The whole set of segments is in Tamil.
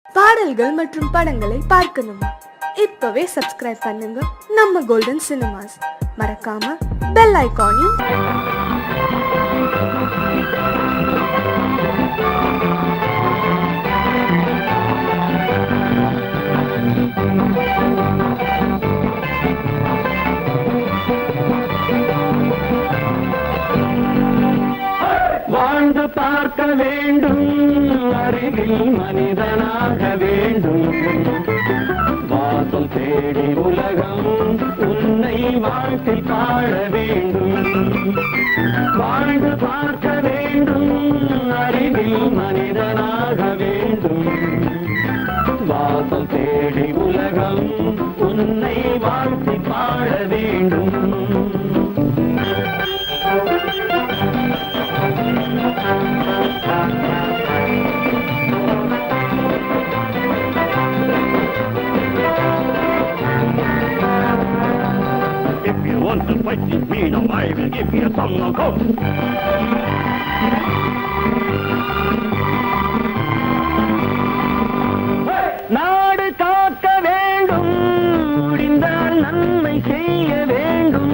பாடல்கள் மற்றும் படங்களை பார்க்கணுமா? இப்பவே சப்ஸ்கிரைப் பண்ணுங்க நம்ம கோல்டன் சினிமாஸ். மறக்காம பெல் ஐகானையும் வாழ்ந்து பார்க்க வேண்டும், அறிவில் மனிதனாக வேண்டும், வாசல் தேடி உலகம் உன்னை வாழ்த்தி பாட வேண்டும். வாழ்ந்து பார்க்க வேண்டும், அறிவில் மனிதனாக வேண்டும், வாசல் தேடி உலகம் உன்னை வாழ்த்தி பாட வேண்டும். If you want to fight this freedom, I will give you some knockout. நாடு காக்க வேண்டும், முடிந்தால் நன்மை செய்ய வேண்டும்.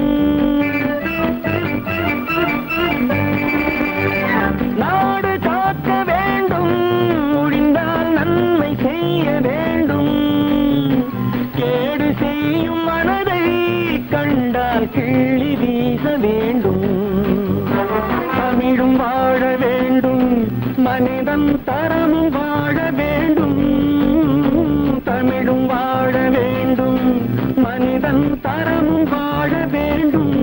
நாடு காக்க வேண்டும், முடிந்தால் நன்மை செய்ய வேண்டும். கேடு செய்யும் மனதை கண்டால் கிள்ளி வீச வேண்டும். தமிழும் வாழ வேண்டும், மனிதன் தரமும் வாழ வேண்டும். தமிழும் வாழ வேண்டும், மனிதன் தரமும் வாழ வேண்டும்.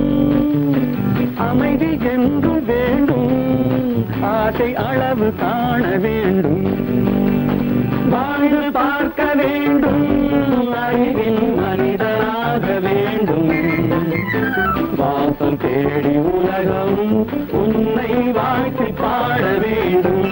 அமைதி என்றும் வேண்டும், ஆசை அளவு காண வேண்டும். வாழ்ந்து பார்க்க வேண்டும், அறிவில் மனிதனாக வேண்டும், வாசம் தேடி உலகம் உன்னை வாழ்த்தி பாட வேண்டும்.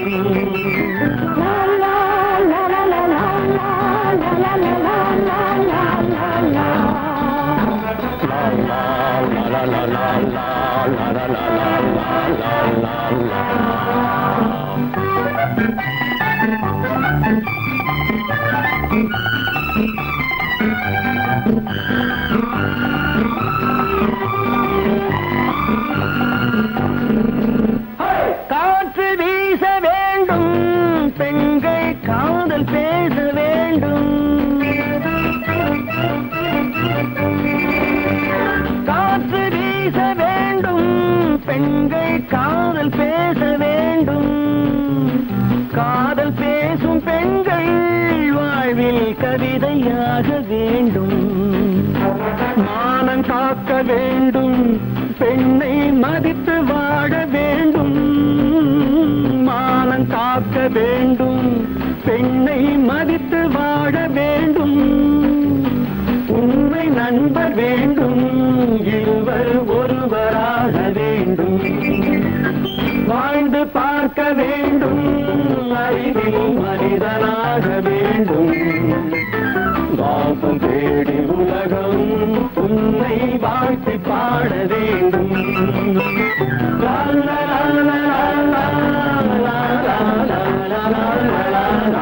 காற்று வீச வேண்டும், பெண்கள் காதல் பேச வேண்டும். காற்று வீச வேண்டும், பெண்கள் காதல் பேச வேண்டும். காதல் பேசும் பெண்கள் வாழ்வில் கவிதையாக வேண்டும். மானம் காக்க வேண்டும், பெண்ணை மதித்து வாழ வேண்டும். மானம் காக்க வேண்டும், பெண்ணை மதித்து வாழ வேண்டும். உண்மை நண்பர் வேண்டும், இருவர் ஒருவராக வேண்டும். வாழ்ந்து பார்க்க வேண்டும், அறிவில் மனிதனாக வேண்டும், வாசம் தேடி உலகம் உன்னை வாழ்த்தி பாட வேண்டும். லா லா லா லா லா லா லா லா லா லா.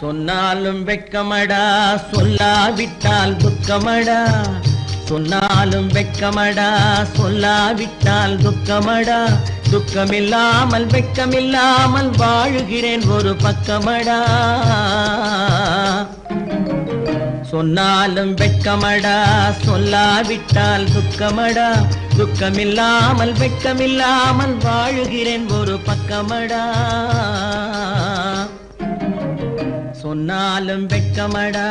சொன்னாலும் வெட்கமடா, சொல்லாவிட்டால் துக்கமடா. சொன்னாலும் வெட்கமடா, சொல்லாவிட்டால் துக்கமடா. துக்கமில்லாமல் வெட்கமில்லாமல் வாழுகிறேன் ஒரு பக்கமடா. சொன்னாலும் வெட்கமடா, சொல்லாவிட்டால் துக்கமடா. துக்கமில்லாமல் வெட்கமில்லாமல் வாழுகிறேன் ஒரு பக்கமடா. சொன்னாலும் வெட்கமடா.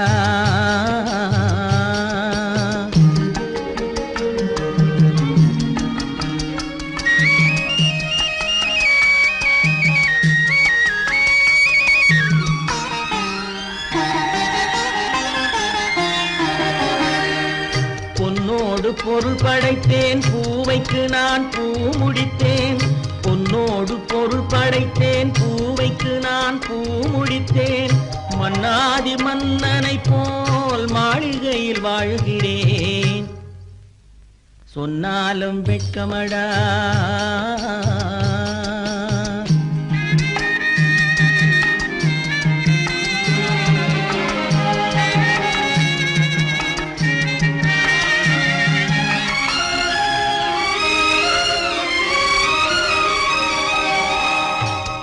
பொன்னோடு பொருள் பொருள் படைத்தேன், பூவைக்கு நான் பூ முடித்தேன். பொன்னோடு பொருள் படைத்தேன், பூவைக்கு நான் பூ முடித்தேன். மன்னாதி மன்னனை போல் மாளிகையில் வாழ்கிறேன். சொன்னாலும் வெட்கமடா.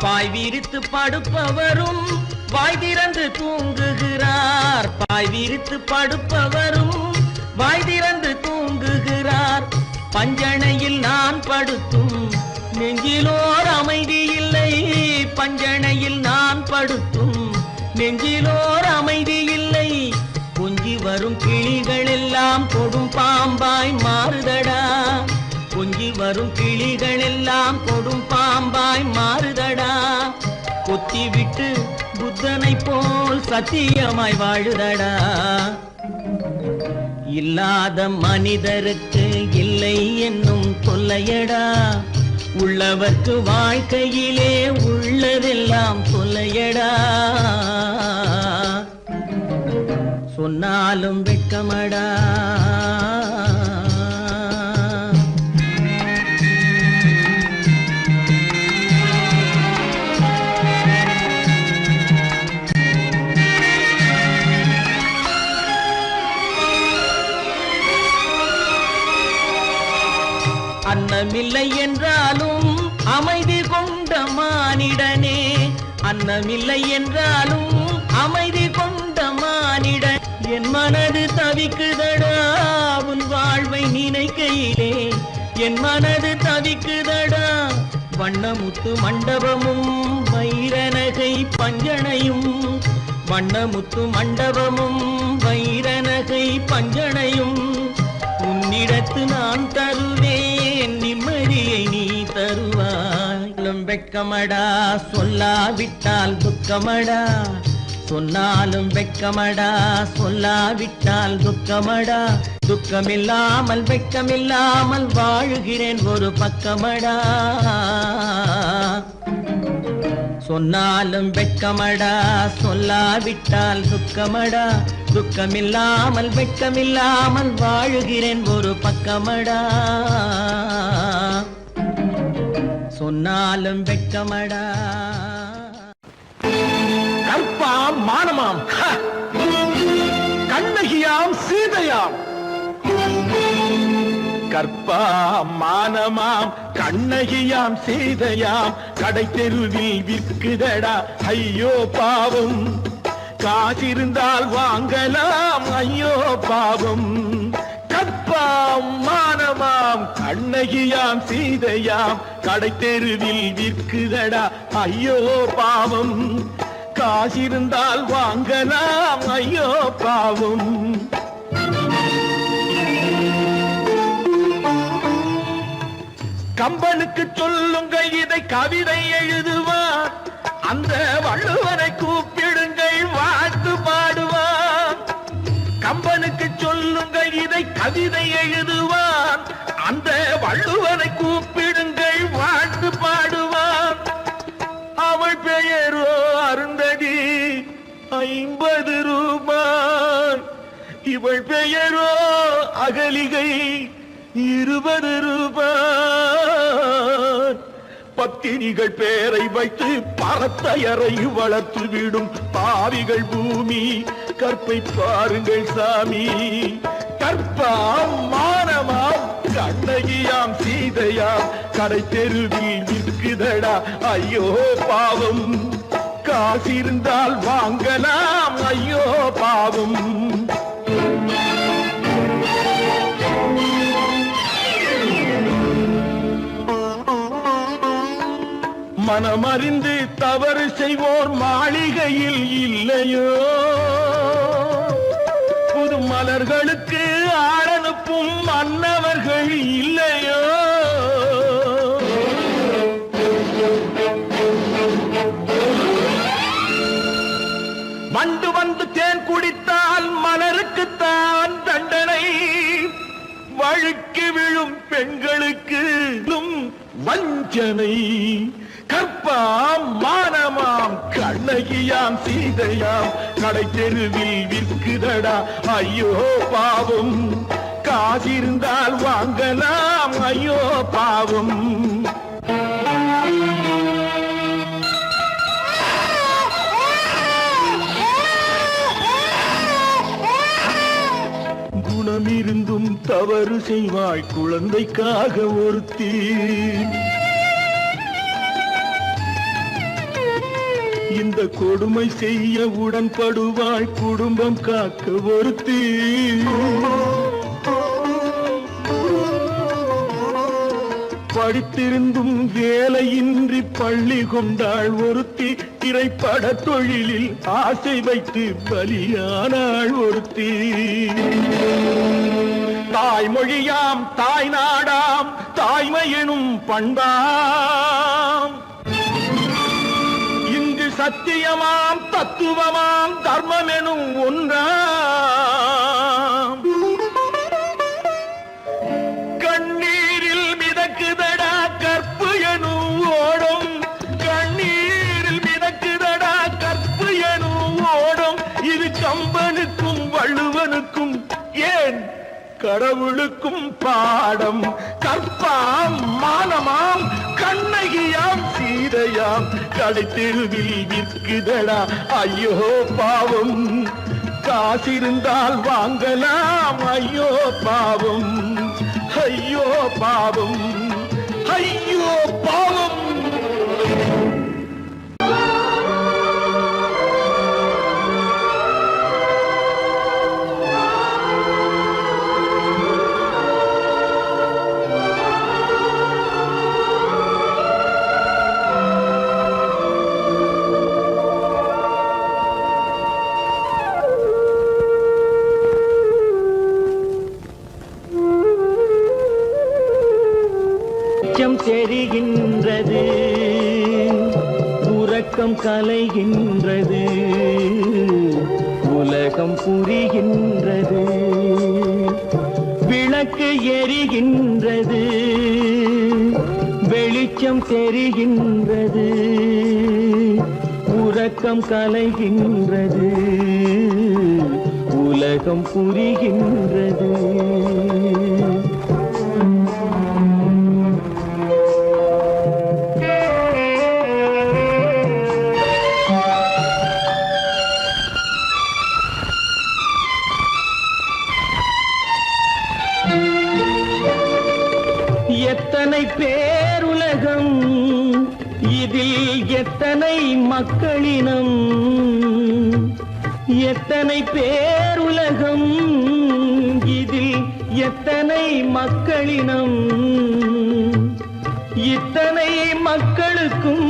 பாய் விரித்து படுப்பவரும் வாய் திறந்து தூங்குகிறார். பாய் விரித்து படுப்பவரும் வாய் திறந்து தூங்குகிறார். பஞ்சணையில் நான் படுத்தும் நெஞ்சிலோர் அமைதி இல்லை. பஞ்சணையில் நான் படுத்தும் நெஞ்சிலோர் அமைதி இல்லை. கொஞ்சி வரும் கிளிகள் எல்லாம் கொடும் பாம்பாய் மாறுதடா. கொஞ்சி வரும் கிளிகள் எல்லாம் கொடும் பாம்பாய் மாறுதடா. கொத்தி விட்டு புத்தனை போல் சத்தியமாய் வாழுதடா. இல்லாத மனிதருக்கு இல்லை என்னும் தொல்லையடா. உள்ளவர்க்கு வாழ்க்கையிலே உள்ளதெல்லாம் தொல்லையடா. சொன்னாலும் வெட்கமடா. அன்னமில்லை என்றாலும் அமைதி கொண்ட மானிடனே. அன்னமில்லை என்றாலும் அமைதி கொண்ட மானிடன். என் மனது தவிக்குதடா உன் வாழ்வை நினைக்கையிலே. என் மனது தவிக்குதடா. வண்ணமுத்து மண்டபமும் வைரநகை பஞ்சனையும். வண்ணமுத்து மண்டபமும் வைரநகை பஞ்சனையும். உன்னிடத்து நான் தருவேன், நிம்மதியை நீ தருவாய். வெட்கமடா, சொல்லாவிட்டால் துக்கமடா. சொன்னாலும் வெட்கமடா, சொல்லாவிட்டால் துக்கமடா. துக்கமில்லாமல் வெட்கமில்லாமல் வாழுகிறேன் ஒரு பக்கமடா. சொன்னாலும் வெட்கமடா, சொல்லாவிட்டால் துக்கமடா. துக்கமில்லாமல் வெட்கமில்லாமல் வாழுகிறேன் ஒரு பக்கமடா. சொன்னாலும் வெட்கமடா. கற்பாம் மானமாம், கண்ணகியாம் சீதையாம். கற்பாம் மானமாம், கண்ணகியாம் சீதையாம். கடை தெருவில் விற்குதடா ஐயோ பாவம். காசிருந்தால் வாங்கலாம் ஐயோ பாவம். கற்பாம் மானமாம், கண்ணகியாம் சீதையாம். கடை தெருவில் விற்குதடா ஐயோ பாவம். காசிருந்தால் வாங்கலாம் ஐயோ பாவம். கம்பனுக்கு சொல்லுங்கள் இதை கவிதை எழுதுவார். அந்த வள்ளுவரை கூப்பிடுங்கள் வாழ்த்து பாடுவார். கம்பனுக்கு சொல்லுங்கள் இதை கவிதை எழுதுவார். அந்த வள்ளுவரை கூப்பிடுங்கள் வாழ்த்து பாடுவார். அவள் பெயரோ அருந்ததி 50 ரூபாய். இவள் பெயரோ அகலிகை 20 ரூபாய். பத்தினிகள் பேரை வைத்து பரத்தையரை வளர்த்து விடும் பாவிகள் பூமி. கற்பை பாருங்கள் சாமி. கற்பாம் மானமாம், கண்ணகியாம் சீதையாம். கடை தெருவில் விற்குதடா ஐயோ பாவம். காசிருந்தால் வாங்கலாம் ஐயோ பாவம். மனமறிந்து தவறு செய்வோர் மாளிகையில் இல்லையோ. புது மலர்களுக்கு ஆளனுப்பும் மன்னவர்கள் இல்லையோ. வண்டு வந்து தேன் குடித்தால் மலருக்குத்தான் தண்டனை. வழுக்க வஞ்சனை கற்பாம் மானமாம் கண்ணகியாம் சீதையாம் கடை தெருவில் விற்குதடா ஐயோ பாவம் காசிருந்தால் வாங்கலாம் ஐயோ பாவம் குணமிருந்தும் தவறு செய்வாய் குழந்தைக்காக ஒருத்தி இந்த கொடுமை செய்ய உடன்படுவாய் குடும்பம் காக்க ஒருத்தி படித்திருந்தும் வேலையின்றி பள்ளி கொண்டாள் ஒருத்தி திரைப்பட தொழிலில் ஆசை வைத்து பலியானாள் ஒருத்தி தாய்மொழியாம் தாய் நாடாம் தாய்மை எனும் பண்பாம் இங்கு சத்தியமாம் தத்துவமாம் தர்மம் எனும் ஒன்றாம் கண்ணீரில் மிதக்குதடா கற்பு எனும் ஓடும் கண்ணீரில் மிதக்குதடா கற்பு எனும் ஓடும் இது கம்பனுக்கும் வள்ளுவனுக்கும் ஏன் கடவுளுக்கும் பாடம் கற்பாம் மானமாம் கண்ணகியாம் சீதையாம் கடைத்தெருவில் விற்குதடா ஐயோ பாவம் காசிருந்தால் வாங்கலாம் ஐயோ பாவம் ஐயோ பாவம் ஐயோ பாவம் தெரிகின்றது உறக்கம் கலைகின்றது உலகம் புரிகின்றது விளக்கு எரிகின்றது வெளிச்சம் தெரிகின்றது உறக்கம் கலைகின்றது உலகம் புரிகின்றது எத்தனை பேருலகம் இதில் எத்தனை மக்களினம் எத்தனை பேருலகம் இதில் எத்தனை மக்களினம் இத்தனை மக்களுக்கும்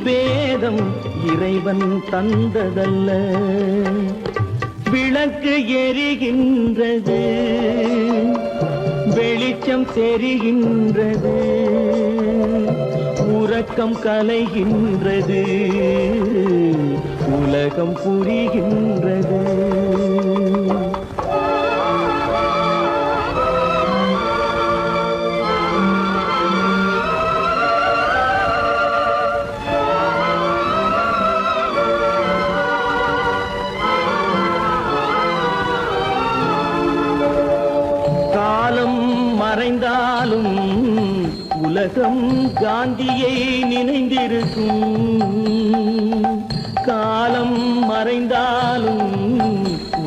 வேதம் இறைவன் தந்ததல்ல விளக்கு எரிகின்றது வெளிச்சம் தெரிகின்றது உறக்கம் கலைகின்றது உலகம் புரிகின்றது மறைந்தாலும் உலகம் காந்தியை நினைந்திருக்கும் காலம் மறைந்தாலும்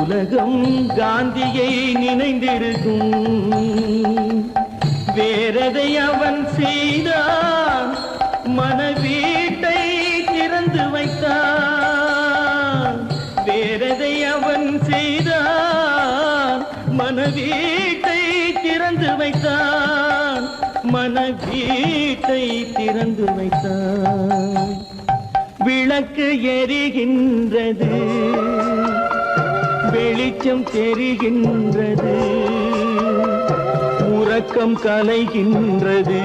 உலகம் காந்தியை நினைந்திருக்கும் வேறதை அவன் செய்தான் மனவீட்டை திறந்து வைத்தான் வேறதை அவன் செய்தான் மனவீட்டை திறந்து வைத்தான் மனவீட்டை திறந்து வைத்தான் விளக்கு எரிகின்றது வெளிச்சம் தெரிகின்றது உறக்கம் கலைகின்றது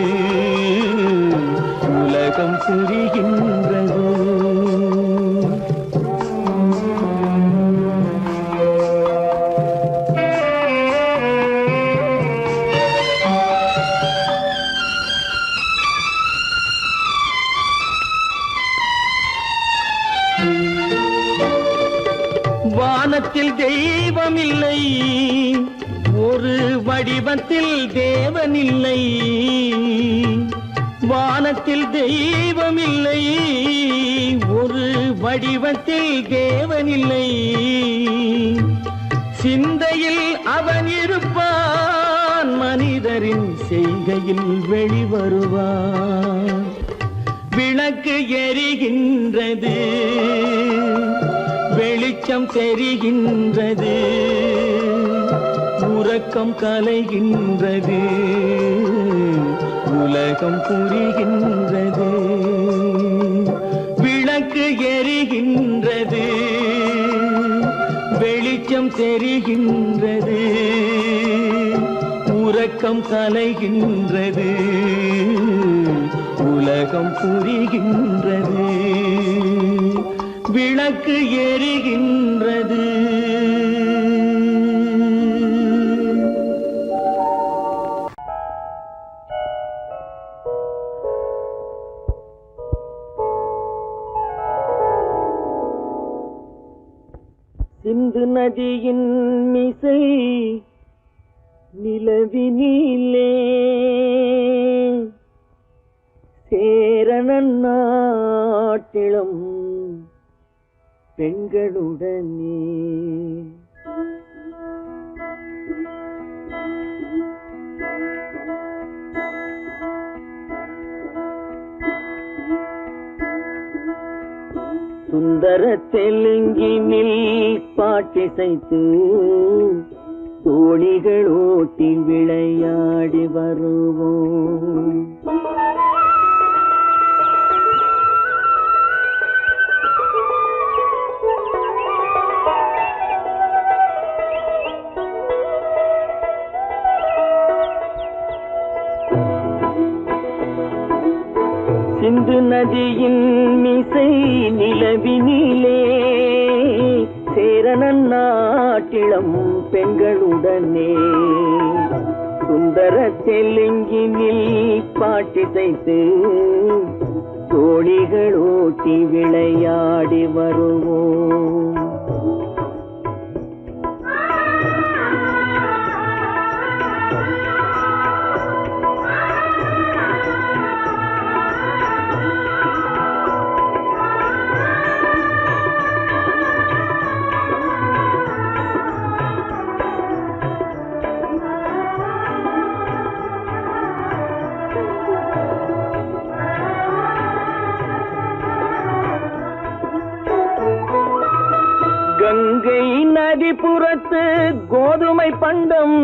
உலகம் புரிகின்றது வானத்தில் தெய்வம் இல்லை, ஒரு வடிவத்தில் தேவன் இல்லை. வானத்தில் தெய்வம் இல்லை, ஒரு வடிவத்தில் தேவன் இல்லை. சிந்தையில் அவன் இருப்பான், மனிதரின் செய்கையில் வெளிவருவான். விளக்கு எரிகின்றது, வெளிச்சம் தெரிகின்றது, உறக்கம் கலைகின்றது, உலகம் புரிகின்றது. விளக்கு எரிகின்றது, வெளிச்சம் தெரிகின்றது, உறக்கம் கலைகின்றது, உலகம் புரிகின்றது. விளக்கு எரிகின்றது. சிந்து நதியின் மிசை நிலவினிலே சேரணன் நாட்டிலும் பெண்களுடனே சுந்தர தெலுங்கினில் பாட்டிசைத்து தோணிகள் ஓட்டி விளையாடி வருவோம். சிந்து நதியின் மிசை நிலவினிலே சேரணன் நாட்டிளம் பெண்களுடனே சுந்தர தெலுங்கினில் பாட்டிசைத்து தோணிகள் ஓட்டி விளையாடி வருவோம். கங்கை நதிபுறத்து கோதுமை பண்டம்,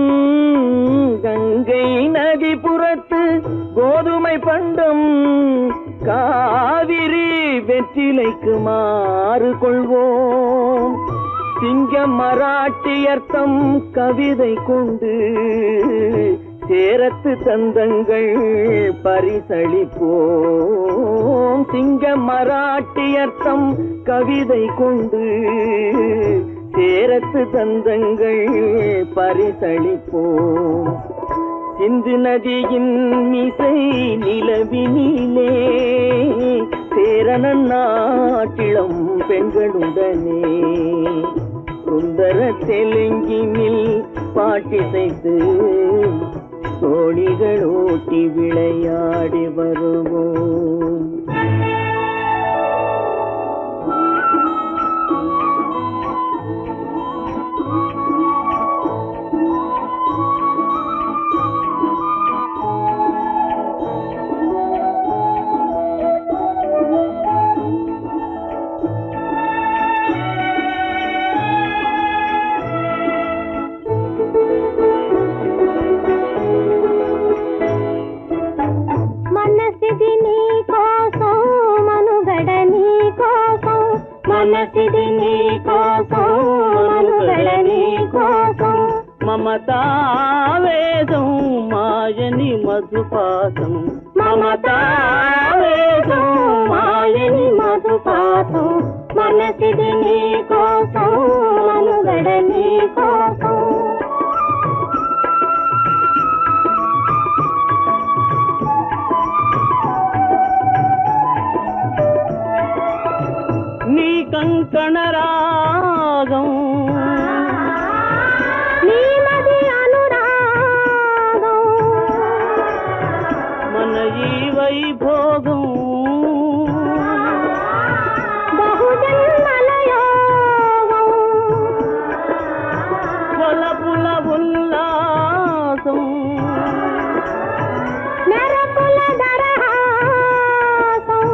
கங்கை நதிபுறத்து கோதுமை பண்டம், காவிரி வெற்றிலைக்கு மாறு கொள்வோம். சிங்க மராட்டியர்த்தம் கவிதை கொண்டு சேரத்து தந்தங்கள் பரிசளிப்போம். சிங்க மராட்டியர்த்தம் கவிதை கொண்டு சேரத்து தந்தங்கள் பரிசளிப்போம். சிந்து நதியின் மிசை நிலவினிலே சேரணன் நாட்டிளம் பெண்களுடனே சுந்தர தெலுங்கினில் பாட்டிசைத்து தோணிகள் ஓட்டி விளையாடி வருவோம். మనసిది నీ కోసం మనుగడ నీ కోసం మమతావేదం మాయని మధుపాసం మమతావేదం మాయని మధుపాసం మనసిది నీ కోసం మనుగడ నీ కోసం కంకణ రాగం ఈ వైభోగం బహుజన్మల యోగం కొలపుల ఉల్లాసం మెరపుల దరహాసం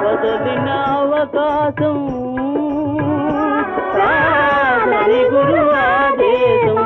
వదలిన అవకాశం సాదరి గురు ఆదేశం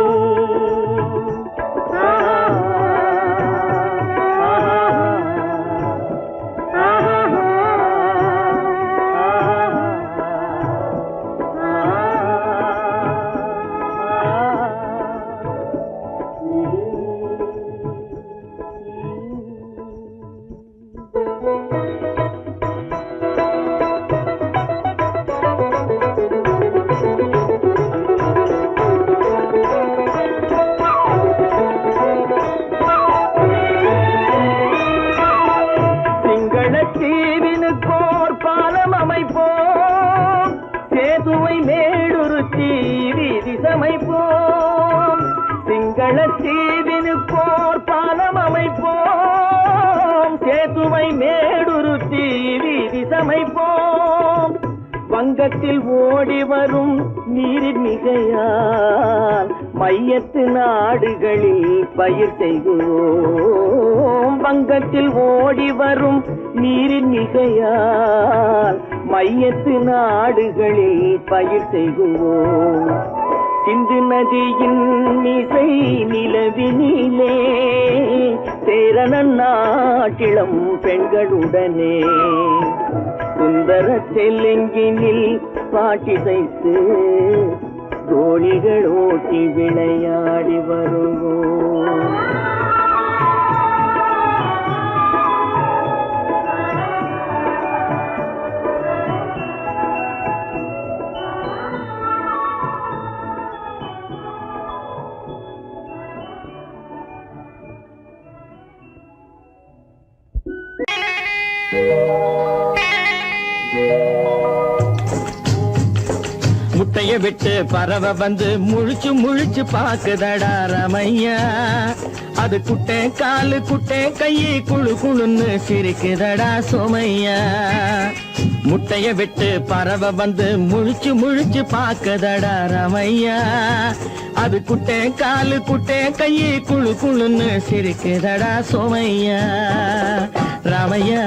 சேதுவை மேடுருத்தி வீதி சமைப்போம் சிங்களத்தீவினுக்கோர் பாலம் அமைப்போம் சேதுவை மேடுருத்தி வீதி சமைப்போம் வங்கத்தில் ஓடி வரும் நீரின் மிகையால் மையத்து நாடுகளில் பயிர் செய்கிறோம் வங்கத்தில் ஓடி வரும் நீரின் மிகையால் மையத்து நாடுகளில் பயிர் செய்கிறோம் சிந்து நதியின் மிசை நிலவினிலே சேரண நாட்டிளம் பெண்களுடனே சுந்தர தெலுங்கினில் பாட்டிசைத்து தோணிகள் ஓட்டி விளையாடி வருவோம் முட்டைய விட்டு பறவை வந்து முழிச்சு முழிச்சு பாக்குதடா ரமையா அது குட்டே காலு குட்டே கையை குழு குழுன்னு சிரிக்குதடா சோமையா முட்டைய விட்டு பறவை வந்து முழிச்சு முழிச்சு பாக்குதடா ரமையா அது குட்டே காலு குட்டே கையை குழு குழுன்னு சிரிக்குதடா சோமையா ராமையா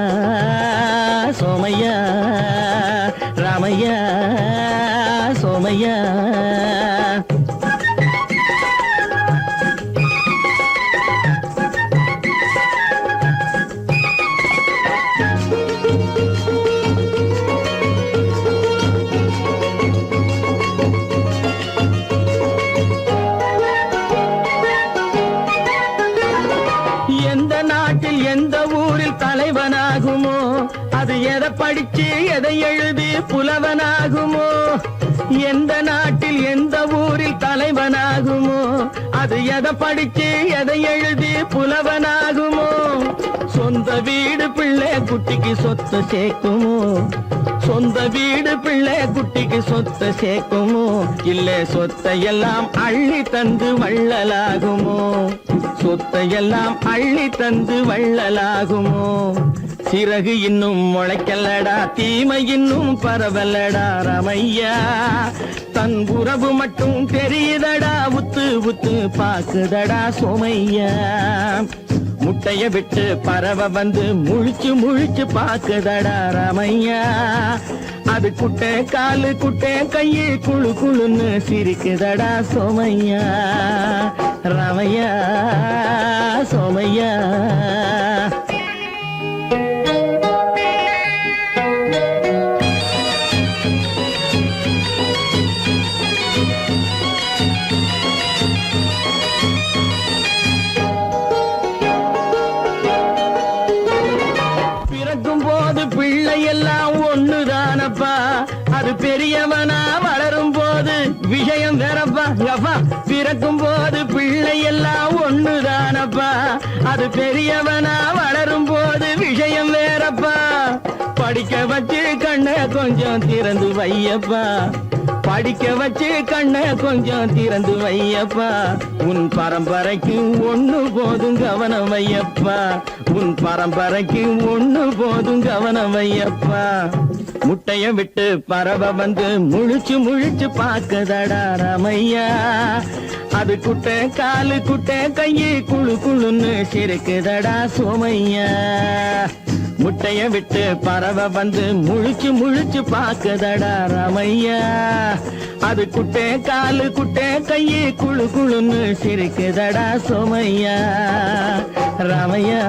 சோமையா ராமையா சோமையா எந்த நாட்டில் எந்த ஊரில் தலைவனாகுமோ அது எதை படிச்சு எதை எழுதி புலவனாகுமோ எந்த நாட்டில் எந்த ஊரில் தலைவனாகுமோ அது எதை படிச்சு எதை எழுதி புலவனாகுமோ சொந்த வீடு பிள்ளை குட்டிக்கு சொத்து சேர்க்குமோ சொந்த வீடு பிள்ளை குட்டிக்கு சொத்தை சேர்க்குமோ இல்ல சொத்தையெல்லாம் அள்ளி தந்து வள்ளலாகுமோ சொத்தையெல்லாம் அள்ளி தந்து வள்ளலாகுமோ சிறகு இன்னும் முளைக்கல்லடா தீமை இன்னும் பரவலடா ரமையா தன் உறவு மட்டும் தெரியுதடா உத்து உத்து பாக்குதடா சோமையா முட்டைய விட்டு பறவை வந்து முழிச்சு முழிச்சு பாக்குதடா ரமையா அது குட்டை காலு குட்டை கையை குழு குழுன்னு சிரிக்குதடா சோமையா ரமையா சோமையா எல்லாம் ஒண்ணுதானப்பா அது பெரியவனா வளரும் போது விஷயம் வேறப்பா பிறக்கும் போது பிள்ளை எல்லாம் ஒண்ணுதானப்பா அது பெரியவனா வளரும் போது விஷயம் வேறப்பா படிக்க வச்சு கண்ண கொஞ்சம் திறந்து வையப்பா படிக்க வச்சு கண்ணை கொஞ்சம் திறந்து வையப்பா உன் பரம்பரைக்கு ஒண்ணு போதும் கவனம் வையப்பா உன் பரம்பரைக்கு ஒண்ணு போதும் கவனம் வையப்பா முட்டைய விட்டு பறவை வந்து முழிச்சு முழிச்சு பாக்குதடா ராமையா அது குட்டை காலு குட்டை கையை குழு குழுன்னு சிரிக்குதடா சோமையா முட்டைய விட்டு பறவை வந்து முழிச்சு முழிச்சு பாக்குதடா ராமையா அது குட்டை காலு குட்டை கையை குழு குழுன்னு சிரிக்குதடா சோமையா ராமையா